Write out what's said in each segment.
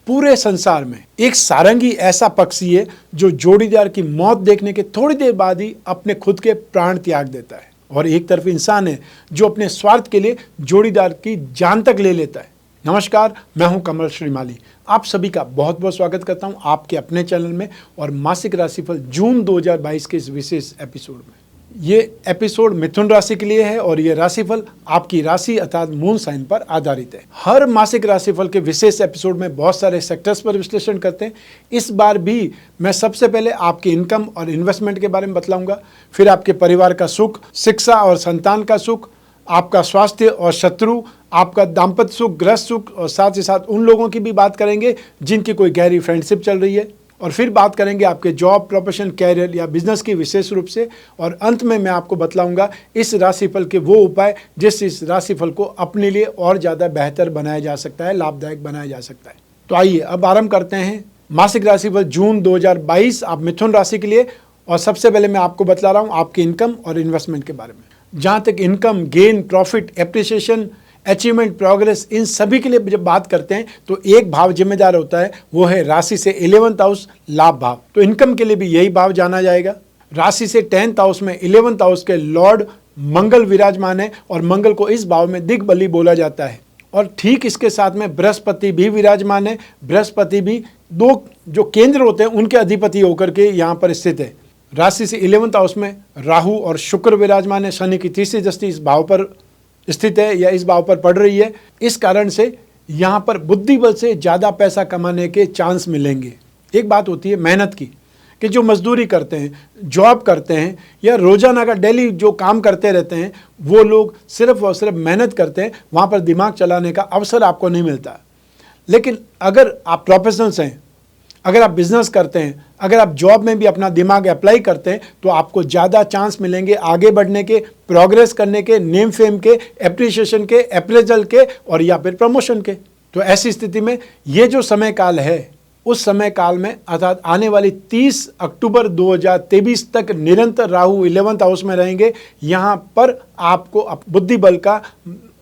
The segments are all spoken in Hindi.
पूरे संसार में एक सारंगी ऐसा पक्षी है जो जोड़ीदार की मौत देखने के थोड़ी देर बाद ही अपने खुद के प्राण त्याग देता है, और एक तरफ इंसान है जो अपने स्वार्थ के लिए जोड़ीदार की जान तक ले लेता है। नमस्कार, मैं हूं कमल श्रीमाली। आप सभी का बहुत बहुत स्वागत करता हूं आपके अपने चैनल में और मासिक राशिफल जून 2022 के इस विशेष एपिसोड में। ये एपिसोड मिथुन राशि के लिए है और ये राशिफल आपकी राशि अर्थात मून साइन पर आधारित है। हर मासिक राशिफल के विशेष एपिसोड में बहुत सारे सेक्टर्स पर विश्लेषण करते हैं। इस बार भी मैं सबसे पहले आपके इनकम और इन्वेस्टमेंट के बारे में बतलाऊंगा, फिर आपके परिवार का सुख, शिक्षा और संतान का सुख, आपका स्वास्थ्य और शत्रु, आपका दाम्पत्य सुख, गृहस्थ सुख, और साथ ही साथ उन लोगों की भी बात करेंगे जिनकी कोई गहरी फ्रेंडशिप चल रही है, और फिर बात करेंगे आपके जॉब, प्रोफेशन, कैरियर या बिजनेस की विशेष रूप से, और अंत में मैं आपको बतलाऊंगा इस राशिफल के वो उपाय जिससे इस राशिफल को अपने लिए और ज़्यादा बेहतर बनाया जा सकता है, लाभदायक बनाया जा सकता है। तो आइए अब आरंभ करते हैं मासिक राशिफल जून 2022 आप मिथुन राशि के लिए। और सबसे पहले मैं आपको बतला रहा हूँ आपके इनकम और इन्वेस्टमेंट के बारे में। जहाँ तक income, gain, profit, appreciation, achievement, progress, इन सभी के लिए जब बात करते हैं तो एक भाव जिम्मेदार होता है, वो है राशि से 11th हाउस, लाभ भाव। तो इनकम के लिए भी यही भाव जाना जाएगा। राशि से 10th हाउस में 11th हाउस के लॉर्ड मंगल विराजमान है और मंगल को इस भाव में दिग्बली बोला जाता है। और ठीक इसके साथ में बृहस्पति भी विराजमान है। बृहस्पति भी दो जो केंद्र होते हैं उनके अधिपति होकर के यहाँ पर स्थित है। राशि से 11th हाउस में राहु और शुक्र विराजमान है। शनि की तीसरी दृष्टि इस भाव पर स्थित है या इस भाव पर पड़ रही है। इस कारण से यहाँ पर बुद्धि बल से ज़्यादा पैसा कमाने के चांस मिलेंगे। एक बात होती है मेहनत की, कि जो मजदूरी करते हैं, जॉब करते हैं या रोजाना का डेली जो काम करते रहते हैं, वो लोग सिर्फ और सिर्फ मेहनत करते हैं, वहाँ पर दिमाग चलाने का अवसर आपको नहीं मिलता। लेकिन अगर आप प्रोफेशनल्स हैं, अगर आप बिजनेस करते हैं, अगर आप जॉब में भी अपना दिमाग अप्लाई करते हैं, तो आपको ज़्यादा चांस मिलेंगे आगे बढ़ने के, प्रोग्रेस करने के, नेम फेम के, एप्रिसिएशन के, अप्रेजल के और या फिर प्रमोशन के। तो ऐसी स्थिति में ये जो समय काल है, उस समय काल में अर्थात आने वाली 30 अक्टूबर 2023 तक निरंतर राहु 11th हाउस में रहेंगे। यहाँ पर आपको बुद्धि बल का,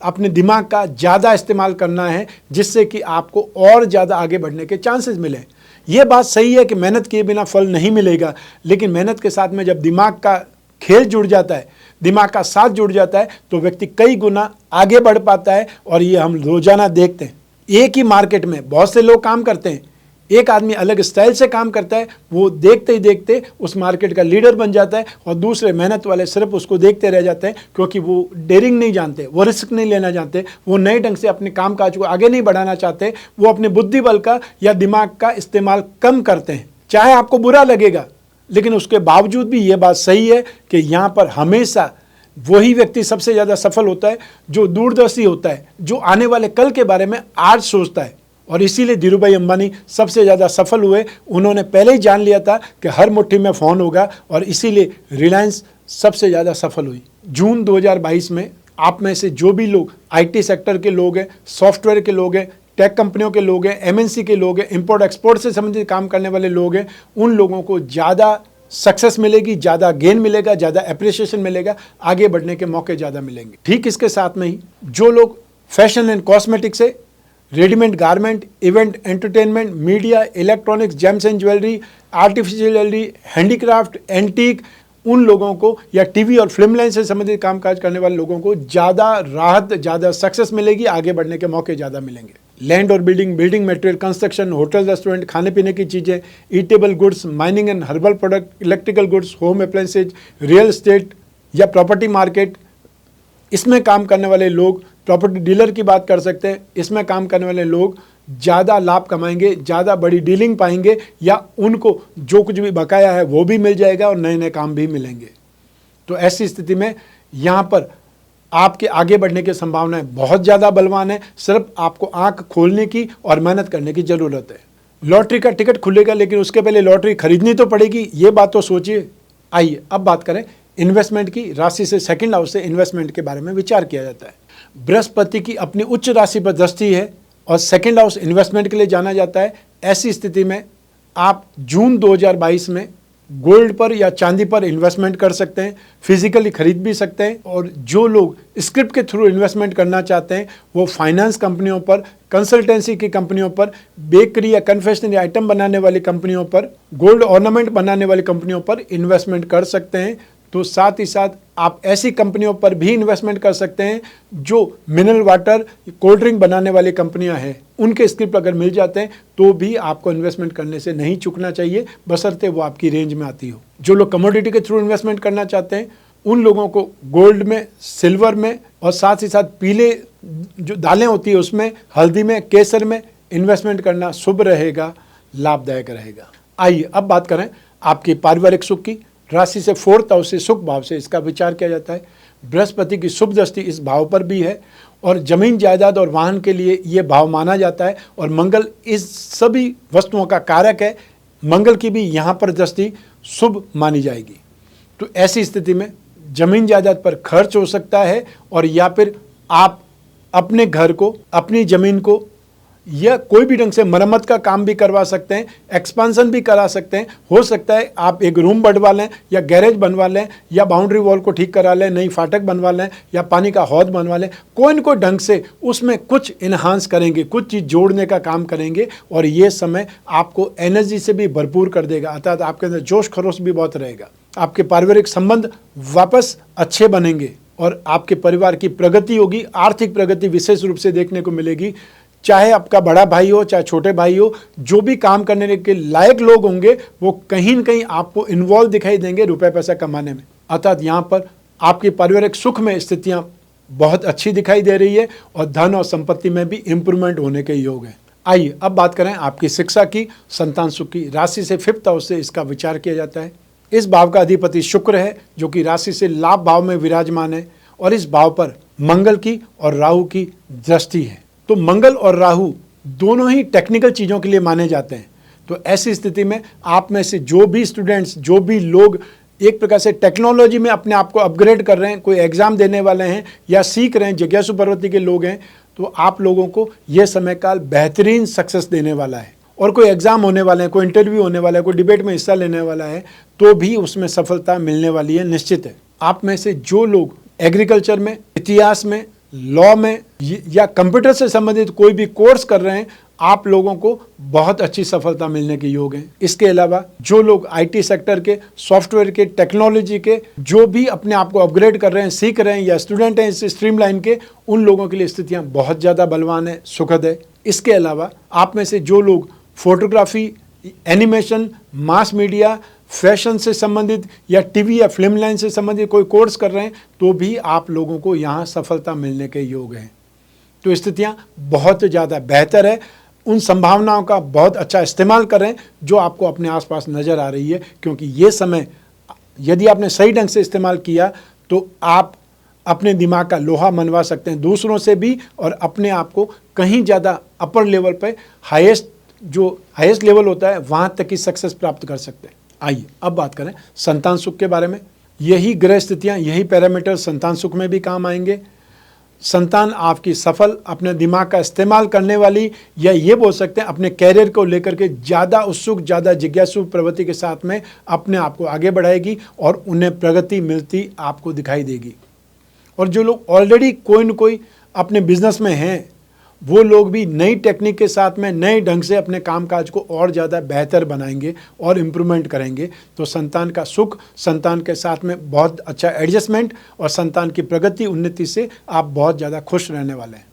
अपने दिमाग का ज़्यादा इस्तेमाल करना है, जिससे कि आपको और ज़्यादा आगे बढ़ने के चांसेस मिलें। ये बात सही है कि मेहनत किए बिना फल नहीं मिलेगा, लेकिन मेहनत के साथ में जब दिमाग का खेल जुड़ जाता है, दिमाग का साथ जुड़ जाता है, तो व्यक्ति कई गुना आगे बढ़ पाता है। और ये हम रोजाना देखते हैं। एक ही मार्केट में बहुत से लोग काम करते हैं, एक आदमी अलग स्टाइल से काम करता है, वो देखते ही देखते उस मार्केट का लीडर बन जाता है, और दूसरे मेहनत वाले सिर्फ उसको देखते रह जाते हैं, क्योंकि वो डेयरिंग नहीं जानते, वो रिस्क नहीं लेना जानते, वो नए ढंग से अपने काम काज को आगे नहीं बढ़ाना चाहते, वो अपने बुद्धि बल का या दिमाग का इस्तेमाल कम करते हैं। चाहे आपको बुरा लगेगा, लेकिन उसके बावजूद भी ये बात सही है कि यहाँ पर हमेशा वही व्यक्ति सबसे ज़्यादा सफल होता है जो दूरदर्शी होता है, जो आने वाले कल के बारे में आज सोचता है। और इसीलिए धीरूभाई अंबानी सबसे ज़्यादा सफल हुए। उन्होंने पहले ही जान लिया था कि हर मुट्ठी में फ़ोन होगा, और इसीलिए रिलायंस सबसे ज़्यादा सफल हुई। जून 2022 में आप में से जो भी लोग आईटी सेक्टर के लोग हैं, सॉफ्टवेयर के लोग हैं, टेक कंपनियों के लोग हैं, एमएनसी के लोग हैं, इंपोर्ट एक्सपोर्ट से संबंधित काम करने वाले लोग हैं, उन लोगों को ज़्यादा सक्सेस मिलेगी, ज़्यादा गेन मिलेगा, ज़्यादा एप्रिसिएशन मिलेगा, आगे बढ़ने के मौके ज़्यादा मिलेंगे। ठीक इसके साथ में ही जो लोग फैशन एंड कॉस्मेटिक्स से, readymade garment, event entertainment, media, electronics, James and jewellery, artificial jewellery, handicraft, antique, उन लोगों को या टीवी और फिल्म लाइन से संबंधित कामकाज करने वाले लोगों को ज़्यादा राहत, ज़्यादा सक्सेस मिलेगी, आगे बढ़ने के मौके ज़्यादा मिलेंगे। लैंड और building, building material, construction, hotel, restaurant, खाने पीने की चीज़ें, eatable goods, mining and herbal product, electrical goods, home appliances, real estate या प्रॉपर्टी मार्केट, इसमें काम करने वाले लोग, प्रॉपर्टी डीलर की बात कर सकते हैं, इसमें काम करने वाले लोग ज़्यादा लाभ कमाएंगे, ज़्यादा बड़ी डीलिंग पाएंगे, या उनको जो कुछ भी बकाया है वो भी मिल जाएगा और नए नए काम भी मिलेंगे। तो ऐसी स्थिति में यहाँ पर आपके आगे बढ़ने की संभावनाएं बहुत ज़्यादा बलवान है। सिर्फ आपको आंख खोलने की और मेहनत करने की ज़रूरत है। लॉटरी का टिकट खुलेगा, लेकिन उसके पहले लॉटरी खरीदनी तो पड़ेगी, ये बात तो सोचिए। आइए अब बात करें इन्वेस्टमेंट की। राशि से 2nd हाउस से इन्वेस्टमेंट के बारे में विचार किया जाता है। बृहस्पति की अपनी उच्च राशि पर दृष्टि है और 2nd हाउस इन्वेस्टमेंट के लिए जाना जाता है। ऐसी स्थिति में आप जून 2022 में गोल्ड पर या चांदी पर इन्वेस्टमेंट कर सकते हैं, फिजिकली खरीद भी सकते हैं। और जो लोग स्क्रिप्ट के थ्रू इन्वेस्टमेंट करना चाहते हैं वो फाइनेंस कंपनियों पर, कंसल्टेंसी की कंपनियों पर, बेकरी या कन्फेक्शनरी आइटम बनाने वाली कंपनियों पर, गोल्ड ऑर्नामेंट बनाने वाली कंपनियों पर इन्वेस्टमेंट कर सकते हैं। तो साथ ही साथ आप ऐसी कंपनियों पर भी इन्वेस्टमेंट कर सकते हैं जो मिनरल वाटर, कोल्ड ड्रिंक बनाने वाली कंपनियां हैं, उनके स्क्रिप्ट अगर मिल जाते हैं तो भी आपको इन्वेस्टमेंट करने से नहीं चूकना चाहिए, बशर्ते वो आपकी रेंज में आती हो। जो लोग कमोडिटी के थ्रू इन्वेस्टमेंट करना चाहते हैं उन लोगों को गोल्ड में, सिल्वर में और साथ ही साथ पीले जो दालें होती है उसमें, हल्दी में, केसर में इन्वेस्टमेंट करना शुभ रहेगा, लाभदायक रहेगा। आइए अब बात करें आपकी पारिवारिक सुख की। राशि से 4th हाउस से, सुख भाव से इसका विचार किया जाता है। बृहस्पति की शुभ दृष्टि इस भाव पर भी है और जमीन जायदाद और वाहन के लिए ये भाव माना जाता है और मंगल इस सभी वस्तुओं का कारक है। मंगल की भी यहाँ पर दृष्टि शुभ मानी जाएगी। तो ऐसी स्थिति में जमीन जायदाद पर खर्च हो सकता है और या फिर आप अपने घर को, अपनी ज़मीन को या कोई भी ढंग से मरम्मत का काम भी करवा सकते हैं, एक्सपांसन भी करा सकते हैं। हो सकता है आप एक रूम बढ़वा लें या गैरेज बनवा लें या बाउंड्री वॉल को ठीक करा लें, नई फाटक बनवा लें या पानी का हौद बनवा लें। कोई न कोई ढंग से उसमें कुछ इन्हांस करेंगे, कुछ चीज़ जोड़ने का काम करेंगे और ये समय आपको एनर्जी से भी भरपूर कर देगा, अर्थात आपके अंदर जोश खरोश भी बहुत रहेगा। आपके पारिवारिक संबंध वापस अच्छे बनेंगे और आपके परिवार की प्रगति होगी। आर्थिक प्रगति विशेष रूप से देखने को मिलेगी। चाहे आपका बड़ा भाई हो, चाहे छोटे भाई हो, जो भी काम करने के लायक लोग होंगे वो कहीं न कहीं आपको इन्वॉल्व दिखाई देंगे रुपए पैसा कमाने में। अर्थात यहाँ पर आपकी पारिवारिक सुख में स्थितियाँ बहुत अच्छी दिखाई दे रही है और धन और संपत्ति में भी इम्प्रूवमेंट होने के योग हैं। आइए अब बात करें आपकी शिक्षा की, संतान सुख की। राशि से 5th हाउस से इसका विचार किया जाता है। इस भाव का अधिपति शुक्र है जो कि राशि से लाभ भाव में विराजमान है और इस भाव पर मंगल की और राहु की दृष्टि है। तो मंगल और राहु दोनों ही टेक्निकल चीज़ों के लिए माने जाते हैं। तो ऐसी स्थिति में आप में से जो भी स्टूडेंट्स, जो भी लोग एक प्रकार से टेक्नोलॉजी में अपने आप को अपग्रेड कर रहे हैं, कोई एग्ज़ाम देने वाले हैं या सीख रहे हैं, जिज्ञासु प्रवृत्ति के लोग हैं, तो आप लोगों को यह समय काल बेहतरीन सक्सेस देने वाला है। और कोई एग्ज़ाम होने वाले हैं, कोई इंटरव्यू होने वाला है, कोई डिबेट में हिस्सा लेने वाला है, तो भी उसमें सफलता मिलने वाली है, निश्चित है। आप में से जो लोग एग्रीकल्चर में, इतिहास में, लॉ में या कंप्यूटर से संबंधित कोई भी कोर्स कर रहे हैं, आप लोगों को बहुत अच्छी सफलता मिलने के योग हैं। इसके अलावा जो लोग आईटी सेक्टर के, सॉफ्टवेयर के, टेक्नोलॉजी के, जो भी अपने आप को अपग्रेड कर रहे हैं, सीख रहे हैं या स्टूडेंट हैं इस स्ट्रीमलाइन के, उन लोगों के लिए स्थितियां बहुत ज़्यादा बलवान है, सुखद है। इसके अलावा आप में से जो लोग photography, animation, mass media, fashion से संबंधित या टीवी या फिल्म लाइन से संबंधित कोई कोर्स कर रहे हैं, तो भी आप लोगों को यहाँ सफलता मिलने के योग हैं। तो स्थितियाँ बहुत ज़्यादा बेहतर है। उन संभावनाओं का बहुत अच्छा इस्तेमाल करें जो आपको अपने आसपास नज़र आ रही है, क्योंकि ये समय यदि आपने सही ढंग से इस्तेमाल किया तो आप अपने दिमाग का लोहा मनवा सकते हैं दूसरों से भी और अपने आप को कहीं ज़्यादा अपर लेवल पे हाईएस्ट लेवल होता है वहाँ तक की सक्सेस प्राप्त कर सकते हैं। आइए अब बात करें संतान सुख के बारे में। यही ग्रह स्थितियाँ, यही पैरामीटर संतान सुख में भी काम आएंगे। संतान आपकी सफल, अपने दिमाग का इस्तेमाल करने वाली, या ये बोल सकते हैं अपने कैरियर को लेकर के ज़्यादा उत्सुक, ज़्यादा जिज्ञासु प्रवृत्ति के साथ में अपने आप को आगे बढ़ाएगी और उन्हें प्रगति मिलती आपको दिखाई देगी। और जो लोग ऑलरेडी कोई न कोई अपने बिजनेस में हैं, वो लोग भी नई टेक्निक के साथ में नए ढंग से अपने कामकाज को और ज़्यादा बेहतर बनाएंगे और इम्प्रूवमेंट करेंगे। तो संतान का सुख, संतान के साथ में बहुत अच्छा एडजस्टमेंट और संतान की प्रगति, उन्नति से आप बहुत ज़्यादा खुश रहने वाले हैं।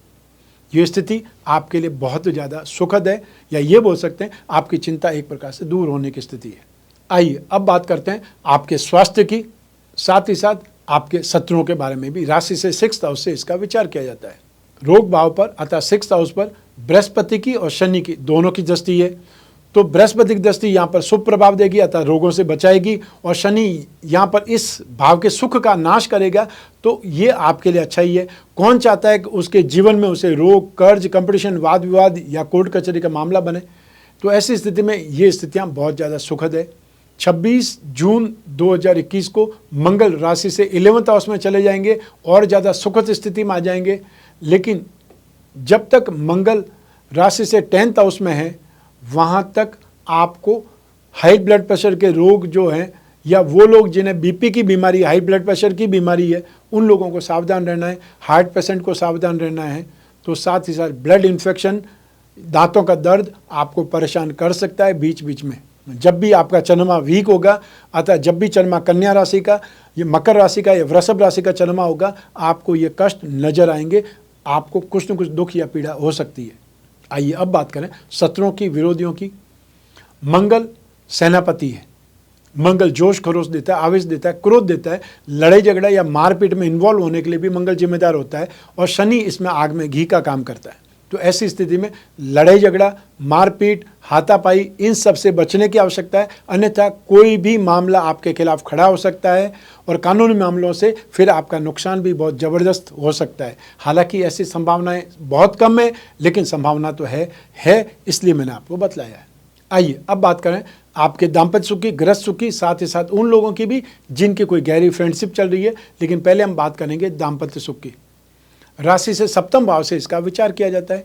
ये स्थिति आपके लिए बहुत ज़्यादा सुखद है, या ये बोल सकते हैं आपकी चिंता एक प्रकार से दूर होने की स्थिति है। आइए अब बात करते हैं आपके स्वास्थ्य की, साथ ही साथ आपके शत्रुओं के बारे में भी। राशि से 6th हाउस से इसका विचार किया जाता है। रोग भाव पर अर्थात 6th हाउस पर बृहस्पति की और शनि की दोनों की दृष्टि है। तो बृहस्पति की दृष्टि यहाँ पर शुभ प्रभाव देगी अर्थात रोगों से बचाएगी, और शनि यहाँ पर इस भाव के सुख का नाश करेगा। तो ये आपके लिए अच्छा ही है। कौन चाहता है कि उसके जीवन में उसे रोग, कर्ज, कंपटीशन, वाद विवाद या कोर्ट कचहरी का मामला बने। तो ऐसी स्थिति में ये स्थितियाँ बहुत ज़्यादा सुखद है। 26 जून 2021 को मंगल राशि से 11th हाउस में चले जाएंगे और ज़्यादा सुखद स्थिति में आ जाएंगे। लेकिन जब तक मंगल राशि से 10th हाउस में है, वहाँ तक आपको हाई ब्लड प्रेशर के रोग जो हैं, या वो लोग जिन्हें बीपी की बीमारी, हाई ब्लड प्रेशर की बीमारी है, उन लोगों को सावधान रहना है। हार्ट पेशेंट को सावधान रहना है। तो साथ ही साथ ब्लड इन्फेक्शन, दांतों का दर्द आपको परेशान कर सकता है बीच बीच में। जब भी आपका चंद्रमा वीक होगा, अतः जब भी चंद्रमा कन्या राशि का, ये मकर राशि का या वृषभ राशि का चंद्रमा होगा, आपको ये कष्ट नजर आएंगे। आपको कुछ न कुछ दुख या पीड़ा हो सकती है। आइए अब बात करें शत्रुओं की, विरोधियों की। मंगल सेनापति है। मंगल जोश खरोश देता है, आवेश देता है, क्रोध देता है। लड़ाई झगड़ा या मारपीट में इन्वॉल्व होने के लिए भी मंगल जिम्मेदार होता है, और शनि इसमें आग में घी का काम करता है। तो ऐसी स्थिति में लड़ाई झगड़ा, मारपीट, हाथापाई, इन सब से बचने की आवश्यकता है। अन्यथा कोई भी मामला आपके खिलाफ खड़ा हो सकता है, और कानूनी मामलों से फिर आपका नुकसान भी बहुत ज़बरदस्त हो सकता है। हालांकि ऐसी संभावनाएं बहुत कम है, लेकिन संभावना तो है, इसलिए मैंने आपको बतलाया है। आइए अब बात करें आपके दाम्पत्य सुख की, गृहस्थ सुख की, साथ ही साथ उन लोगों की भी जिनकी कोई गहरी फ्रेंडशिप चल रही है। लेकिन पहले हम बात करेंगे दाम्पत्य सुख की। राशि से सप्तम भाव से इसका विचार किया जाता है।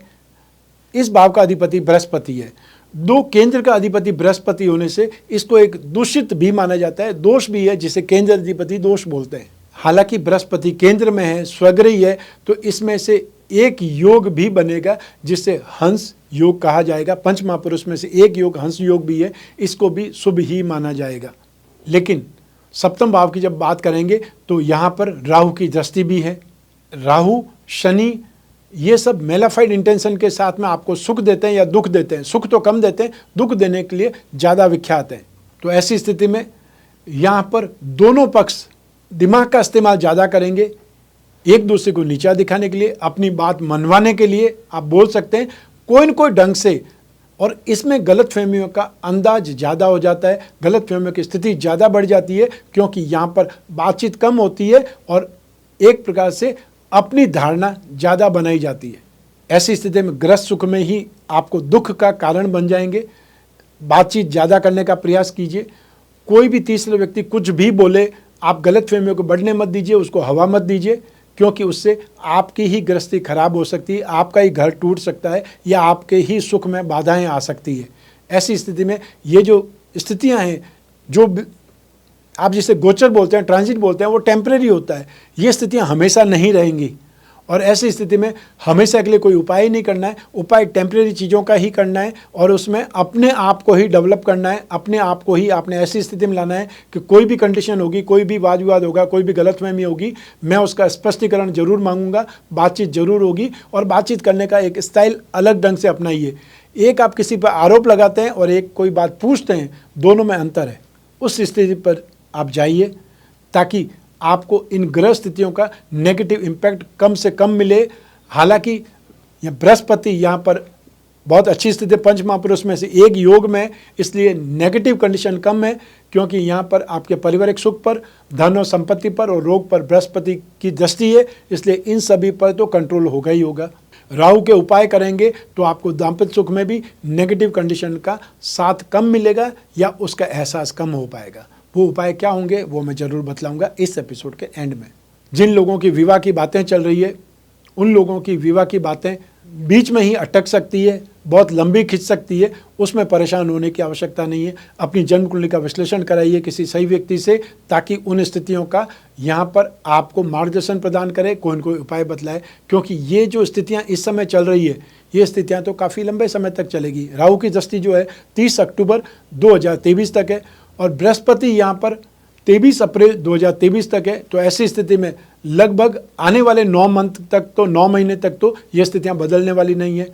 इस भाव का अधिपति बृहस्पति है। दो केंद्र का अधिपति बृहस्पति होने से इसको एक दूषित भी माना जाता है, दोष भी है, जिसे केंद्र अधिपति दोष बोलते हैं। हालांकि बृहस्पति केंद्र में है, स्वग्रही है, तो इसमें से एक योग भी बनेगा जिसे हंस योग कहा जाएगा। पंच महापुरुष में से एक योग हंस योग भी है, इसको भी शुभ ही माना जाएगा। लेकिन सप्तम भाव की जब बात करेंगे तो यहाँ पर राहु की दृष्टि भी है। राहु, शनि, ये सब मेलाफाइड इंटेंशन के साथ में आपको सुख देते हैं या दुख देते हैं। सुख तो कम देते हैं, दुख देने के लिए ज़्यादा विख्यात हैं। तो ऐसी स्थिति में यहाँ पर दोनों पक्ष दिमाग का इस्तेमाल ज़्यादा करेंगे, एक दूसरे को नीचा दिखाने के लिए, अपनी बात मनवाने के लिए आप बोल सकते हैं कोई न कोई ढंग से। और इसमें गलतफहमियों का अंदाज ज़्यादा हो जाता है, गलतफहमियों की स्थिति ज़्यादा बढ़ जाती है, क्योंकि यहाँ पर बातचीत कम होती है और एक प्रकार से अपनी धारणा ज़्यादा बनाई जाती है। ऐसी स्थिति में गृहस्थ सुख में ही आपको दुख का कारण बन जाएंगे। बातचीत ज़्यादा करने का प्रयास कीजिए। कोई भी तीसरे व्यक्ति कुछ भी बोले, आप गलतफहमियों को बढ़ने मत दीजिए, उसको हवा मत दीजिए, क्योंकि उससे आपकी ही गृहस्थी खराब हो सकती है, आपका ही घर टूट सकता है, या आपके ही सुख में बाधाएं आ सकती है। ऐसी स्थिति में ये जो स्थितियां हैं, जो आप जिसे गोचर बोलते हैं, ट्रांजिट बोलते हैं, वो टेम्परेरी होता है। ये स्थितियां हमेशा नहीं रहेंगी, और ऐसी स्थिति में हमेशा के लिए कोई उपाय नहीं करना है। उपाय टेम्परेरी चीज़ों का ही करना है, और उसमें अपने आप को ही डेवलप करना है। अपने आप को ही आपने ऐसी स्थिति में लाना है कि कोई भी कंडीशन होगी, कोई भी वाद विवाद होगा, कोई भी गलतफहमी होगी, मैं उसका स्पष्टीकरण जरूर मांगूंगा, बातचीत जरूर होगी। और बातचीत करने का एक स्टाइल अलग ढंग से अपनाइए। एक आप किसी पर आरोप लगाते हैं और एक कोई बात पूछते हैं, दोनों में अंतर है। उस स्थिति पर आप जाइए ताकि आपको इन ग्रह स्थितियों का नेगेटिव इम्पैक्ट कम से कम मिले। हालांकि यह बृहस्पति यहाँ पर बहुत अच्छी स्थिति, पंच महापुरुष में से एक योग में, इसलिए नेगेटिव कंडीशन कम है, क्योंकि यहाँ पर आपके पारिवारिक सुख पर, धन और संपत्ति पर और रोग पर बृहस्पति की दृष्टि है, इसलिए इन सभी पर तो कंट्रोल होगा ही होगा। राहु के उपाय करेंगे तो आपको दाम्पत्य सुख में भी नेगेटिव कंडीशन का साथ कम मिलेगा, या उसका एहसास कम हो पाएगा। वो उपाय क्या होंगे वो मैं ज़रूर बतलाऊंगा इस एपिसोड के एंड में। जिन लोगों की विवाह की बातें चल रही है, उन लोगों की विवाह की बातें बीच में ही अटक सकती है, बहुत लंबी खिंच सकती है, उसमें परेशान होने की आवश्यकता नहीं है। अपनी जन्म कुंडली का विश्लेषण कराइए किसी सही व्यक्ति से, ताकि उन स्थितियों का यहाँ पर आपको मार्गदर्शन प्रदान करे, कोई न कोई उपाय बतलाए। क्योंकि ये जो स्थितियाँ इस समय चल रही है, ये स्थितियाँ तो काफ़ी लंबे समय तक चलेगी। राहु की दृष्टि जो है 30 अक्टूबर 2023 तक है, और बृहस्पति यहाँ पर 23 अप्रैल 2023 तक है। तो ऐसी स्थिति में लगभग आने वाले 9 महीने तक तो ये स्थितियां बदलने वाली नहीं है।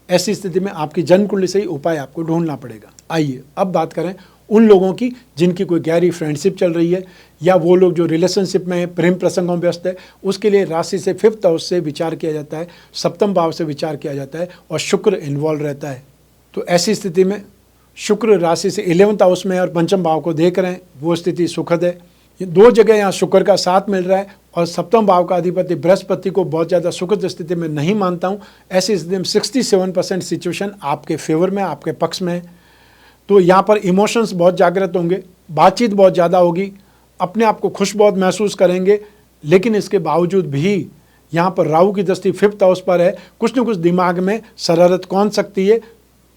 ऐसी स्थिति में आपकी जन्म कुंडली से ही उपाय आपको ढूंढना पड़ेगा। आइए अब बात करें उन लोगों की जिनकी कोई गहरी फ्रेंडशिप चल रही है, या वो लोग जो रिलेशनशिप में प्रेम प्रसंगों में व्यस्त है। उसके लिए राशि से 5th हाउस से विचार किया जाता है, सप्तम भाव से विचार किया जाता है, और शुक्र इन्वॉल्व रहता है। तो ऐसी स्थिति में शुक्र राशि से 11th हाउस में और पंचम भाव को देख रहे हैं, वो स्थिति सुखद है। ये दो जगह यहाँ शुक्र का साथ मिल रहा है, और सप्तम भाव का अधिपति बृहस्पति को बहुत ज़्यादा सुखद स्थिति में नहीं मानता हूँ। ऐसी स्थिति में 67% सिचुएशन आपके फेवर में, आपके पक्ष में है। तो यहाँ पर इमोशंस बहुत जागृत होंगे, बातचीत बहुत ज़्यादा होगी, अपने आप को खुश बहुत महसूस करेंगे। लेकिन इसके बावजूद भी यहाँ पर राहु की दृष्टि 5th हाउस पर है, कुछ न कुछ दिमाग में शरारत कौन सकती है,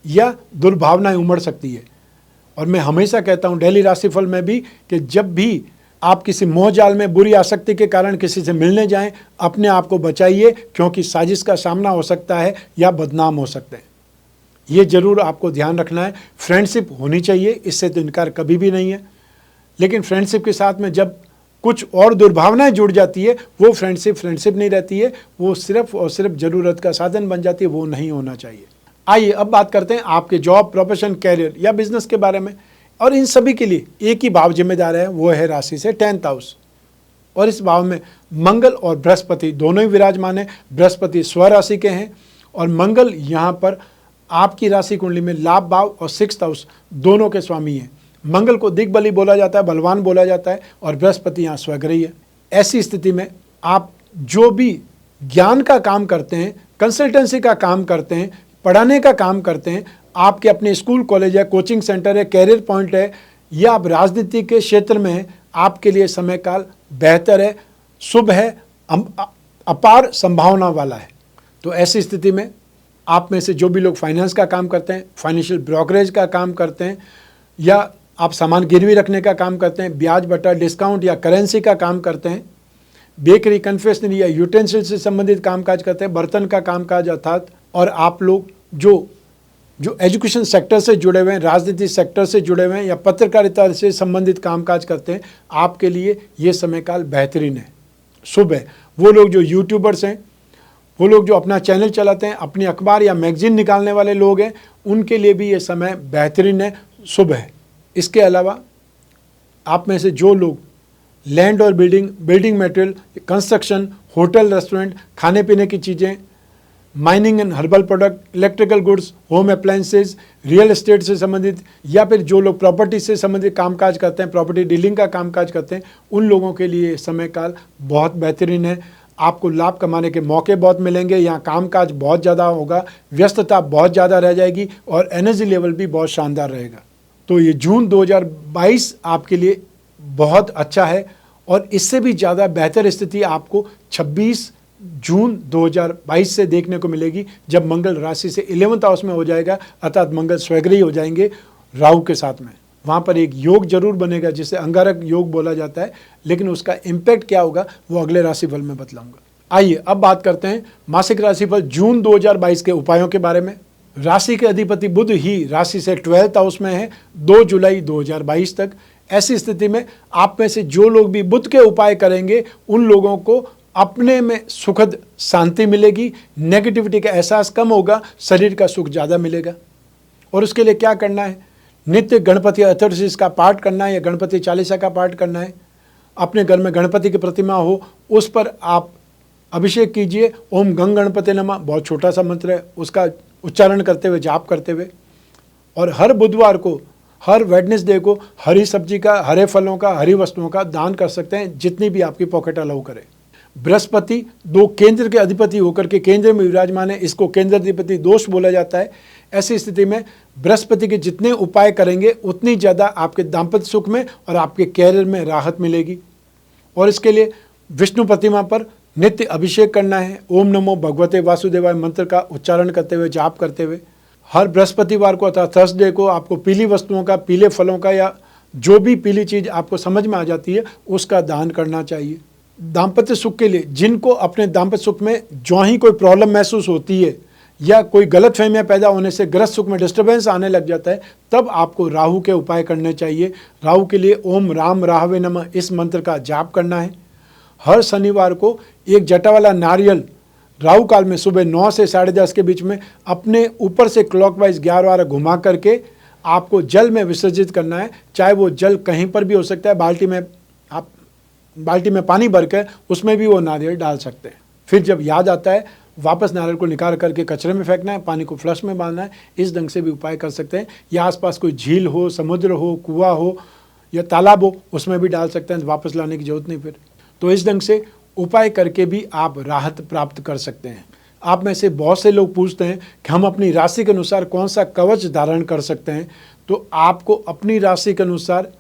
या दुर्भावनाएं उमड़ सकती है। और मैं हमेशा कहता हूँ डेली राशिफल में भी कि जब भी आप किसी मोह जाल में बुरी आसक्ति के कारण किसी से मिलने जाएं, अपने आप को बचाइए, क्योंकि साजिश का सामना हो सकता है या बदनाम हो सकते हैं। ये जरूर आपको ध्यान रखना है। फ्रेंडशिप होनी चाहिए, इससे तो इनकार कभी भी नहीं है, लेकिन फ्रेंडशिप के साथ में जब कुछ और दुर्भावनाएं जुड़ जाती है, वो फ्रेंडशिप नहीं रहती है, वो सिर्फ और सिर्फ जरूरत का साधन बन जाती है। वो नहीं होना चाहिए। आइए अब बात करते हैं आपके जॉब, प्रोफेशन, कैरियर या बिजनेस के बारे में। और इन सभी के लिए एक ही भाव जिम्मेदार है, वो है राशि से 10th हाउस। और इस भाव में मंगल और बृहस्पति दोनों ही विराजमान है। बृहस्पति स्वराशि के हैं और मंगल यहाँ पर आपकी राशि कुंडली में लाभ भाव और 6th हाउस दोनों के स्वामी हैं। मंगल को दिग्बली बोला जाता है, बलवान बोला जाता है, और बृहस्पति यहाँ स्वग्रही है। ऐसी स्थिति में आप जो भी ज्ञान का काम करते हैं, कंसल्टेंसी का काम करते हैं, पढ़ाने का काम करते हैं, आपके अपने स्कूल, कॉलेज है, कोचिंग सेंटर है, कैरियर पॉइंट है, या आप राजनीति के क्षेत्र में हैं, आपके लिए समय काल बेहतर है, शुभ है, अपार संभावना वाला है। तो ऐसी स्थिति में आप में से जो भी लोग फाइनेंस का काम करते हैं, फाइनेंशियल ब्रोकरेज का काम करते हैं, या आप सामान गिरवी रखने का काम करते हैं, ब्याज बटा, डिस्काउंट या करेंसी का काम करते हैं, बेकरी, कन्फेक्शनरी या यूटेंसिल से संबंधित कामकाज करते हैं, बर्तन का कामकाज अर्थात, और आप लोग जो एजुकेशन सेक्टर से जुड़े हुए हैं, राजनीति सेक्टर से जुड़े हुए हैं, या पत्रकारिता से संबंधित कामकाज करते हैं, आपके लिए ये समय काल बेहतरीन है, शुभ है। वो लोग जो यूट्यूबर्स हैं, वो लोग जो अपना चैनल चलाते हैं, अपनी अखबार या मैगजीन निकालने वाले लोग हैं, उनके लिए भी ये समय बेहतरीन है, शुभ है। इसके अलावा आप में से जो लोग लैंड और building material, construction, hotel, restaurant, खाने पीने की चीज़ें, mining and herbal product, electrical goods, home appliances, real estate से संबंधित, या फिर जो लोग प्रॉपर्टी से संबंधित कामकाज करते हैं, प्रॉपर्टी डीलिंग का कामकाज करते हैं, उन लोगों के लिए समय काल बहुत बेहतरीन है। आपको लाभ कमाने के मौके बहुत मिलेंगे, यहाँ कामकाज बहुत ज़्यादा होगा, व्यस्तता बहुत ज़्यादा रह जाएगी और एनर्जी लेवल भी बहुत शानदार रहेगा। तो ये जून 2022 आपके लिए बहुत अच्छा है, और इससे भी ज़्यादा बेहतर स्थिति आपको 26 जून 2022 से देखने को मिलेगी, जब मंगल राशि से 11th हाउस में हो जाएगा, अर्थात मंगल स्वग्रही हो जाएंगे राहु के साथ में। वहाँ पर एक योग जरूर बनेगा जिसे अंगारक योग बोला जाता है, लेकिन उसका इम्पैक्ट क्या होगा वो अगले राशिफल में बतलाऊंगा। आइए अब बात करते हैं मासिक राशिफल जून 2022 के उपायों के बारे में। राशि के अधिपति बुध ही राशि से 12th हाउस में है 2 जुलाई 2022 तक। ऐसी स्थिति में आप में से जो लोग भी बुध के उपाय करेंगे, उन लोगों को अपने में सुखद शांति मिलेगी, नेगेटिविटी का एहसास कम होगा, शरीर का सुख ज़्यादा मिलेगा। और उसके लिए क्या करना है? नित्य गणपति अष्टोत्तर का पाठ करना है या गणपति चालीसा का पाठ करना है। अपने घर में गणपति की प्रतिमा हो, उस पर आप अभिषेक कीजिए। ओम गंग गणपति नमः बहुत छोटा सा मंत्र है, उसका उच्चारण करते हुए, जाप करते हुए। और हर बुधवार को, हर वेडनेसडे को हरी सब्जी का, हरे फलों का, हरी वस्तुओं का दान कर सकते हैं, जितनी भी आपकी पॉकेट अलाउ करे। बृहस्पति 2 केंद्र के अधिपति होकर के केंद्र में विराजमान है, इसको केंद्राधिपति दोष बोला जाता है। ऐसी स्थिति में बृहस्पति के जितने उपाय करेंगे, उतनी ज़्यादा आपके दाम्पत्य सुख में और आपके कैरियर में राहत मिलेगी। और इसके लिए विष्णु प्रतिमा पर नित्य अभिषेक करना है। ओम नमो भगवते वासुदेवाय मंत्र का उच्चारण करते हुए, जाप करते हुए। हर बृहस्पतिवार को अर्थात थर्सडे को आपको पीली वस्तुओं का, पीले फलों का, या जो भी पीली चीज़ आपको समझ में आ जाती है उसका दान करना चाहिए। दाम्पत्य सुख के लिए जिनको अपने दाम्पत्य सुख में जो ही कोई प्रॉब्लम महसूस होती है या कोई गलत फहमियाँ पैदा होने से गृहस्थ सुख में डिस्टर्बेंस आने लग जाता है, तब आपको राहु के उपाय करने चाहिए। राहु के लिए ओम राम राहवे नमः इस मंत्र का जाप करना है। हर शनिवार को एक जटा वाला नारियल राहु काल में सुबह 9 से 10:30 के बीच में अपने ऊपर से क्लॉकवाइज 11 बार घुमा करके आपको जल में विसर्जित करना है। चाहे वो जल कहीं पर भी हो सकता है, बाल्टी में पानी भर कर उसमें भी वो नारियल डाल सकते हैं। फिर जब याद आता है वापस नारियल को निकाल करके कचरे में फेंकना है, पानी को फ्लश में बांधना है। इस ढंग से भी उपाय कर सकते हैं। या आसपास कोई झील हो, समुद्र हो, कुआं हो या तालाब हो, उसमें भी डाल सकते हैं, वापस लाने की जरूरत नहीं। फिर तो इस ढंग से उपाय करके भी आप राहत प्राप्त कर सकते हैं। आप में से बहुत से लोग पूछते हैं कि हम अपनी राशि के अनुसार कौन सा कवच धारण कर सकते हैं। तो आपको अपनी राशि के अनुसार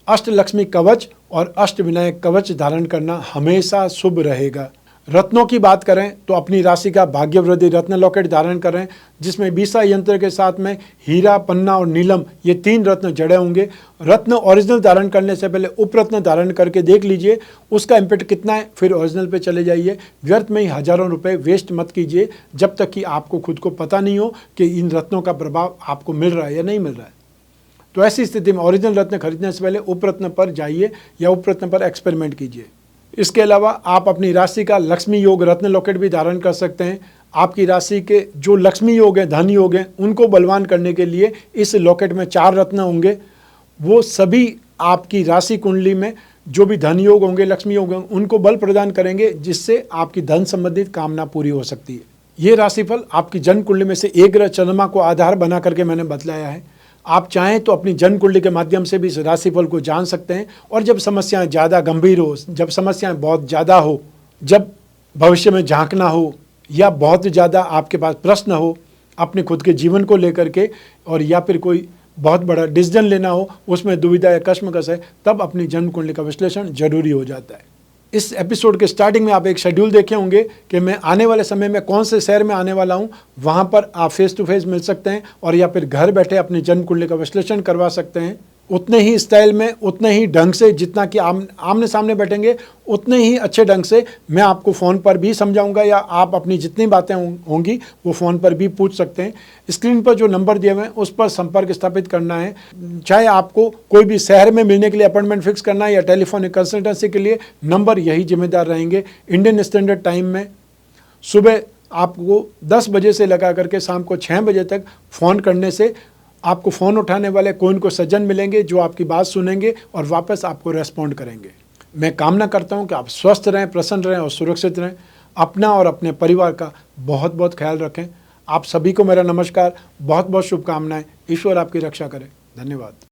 अष्टलक्ष्मी कवच और अष्टविनायक कवच धारण करना हमेशा शुभ रहेगा। रत्नों की बात करें तो अपनी राशि का भाग्यवृद्धि रत्न लॉकेट धारण करें, जिसमें बीसा यंत्र के साथ में हीरा, पन्ना और नीलम ये 3 रत्न जड़े होंगे। रत्न ओरिजिनल धारण करने से पहले उपरत्न धारण करके देख लीजिए उसका इम्पैक्ट कितना है, फिर ओरिजिनल पे चले जाइए। व्यर्थ में ही हजारों रुपए वेस्ट मत कीजिए जब तक कि आपको खुद को पता नहीं हो कि इन रत्नों का प्रभाव आपको मिल रहा है या नहीं मिल रहा है। तो ऐसी स्थिति में ओरिजिनल रत्न खरीदने से पहले उपरत्न पर जाइए या उपरत्न पर एक्सपेरिमेंट कीजिए। इसके अलावा आप अपनी राशि का लक्ष्मी योग रत्न लॉकेट भी धारण कर सकते हैं। आपकी राशि के जो लक्ष्मी योग हैं, धन योग हैं, उनको बलवान करने के लिए इस लॉकेट में 4 रत्न होंगे। वो सभी आपकी राशि कुंडली में जो भी धन योग होंगे, लक्ष्मी योग होंगे, उनको बल प्रदान करेंगे, जिससे आपकी धन संबंधित कामना पूरी हो सकती है। ये राशिफल आपकी जन्म कुंडली में से एक ग्रह चंद्रमा को आधार बना करके मैंने बतलाया है। आप चाहें तो अपनी जन्म कुंडली के माध्यम से भी इस राशिफल को जान सकते हैं। और जब समस्याएं ज़्यादा गंभीर हो, जब समस्याएं बहुत ज़्यादा हो, जब भविष्य में झांकना हो या बहुत ज़्यादा आपके पास प्रश्न हो अपने खुद के जीवन को लेकर के, और या फिर कोई बहुत बड़ा डिसीजन लेना हो, उसमें दुविधा या कश्मकश है, तब अपनी जन्म कुंडली का विश्लेषण जरूरी हो जाता है। इस एपिसोड के स्टार्टिंग में आप एक शेड्यूल देखे होंगे कि मैं आने वाले समय में कौन से शहर में आने वाला हूं। वहां पर आप फेस टू फेस मिल सकते हैं और या फिर घर बैठे अपनी जन्म कुंडली का विश्लेषण करवा सकते हैं। उतने ही स्टाइल में, उतने ही ढंग से, जितना कि आमने सामने बैठेंगे उतने ही अच्छे ढंग से मैं आपको फ़ोन पर भी समझाऊंगा, या आप अपनी जितनी बातें होंगी वो फ़ोन पर भी पूछ सकते हैं। स्क्रीन पर जो नंबर दिए हुए हैं उस पर संपर्क स्थापित करना है। चाहे आपको कोई भी शहर में मिलने के लिए अपॉइंटमेंट फिक्स करना है या टेलीफोनिक कंसल्टेंसी के लिए, नंबर यही जिम्मेदार रहेंगे। इंडियन स्टैंडर्ड टाइम में सुबह आपको 10 बजे से लगा करके शाम को 6 बजे तक फ़ोन करने से आपको फ़ोन उठाने वाले कोई न कोई सज्जन मिलेंगे जो आपकी बात सुनेंगे और वापस आपको रेस्पॉन्ड करेंगे। मैं कामना करता हूं कि आप स्वस्थ रहें, प्रसन्न रहें और सुरक्षित रहें। अपना और अपने परिवार का बहुत बहुत ख्याल रखें। आप सभी को मेरा नमस्कार, बहुत बहुत शुभकामनाएं। ईश्वर आपकी रक्षा करे। धन्यवाद।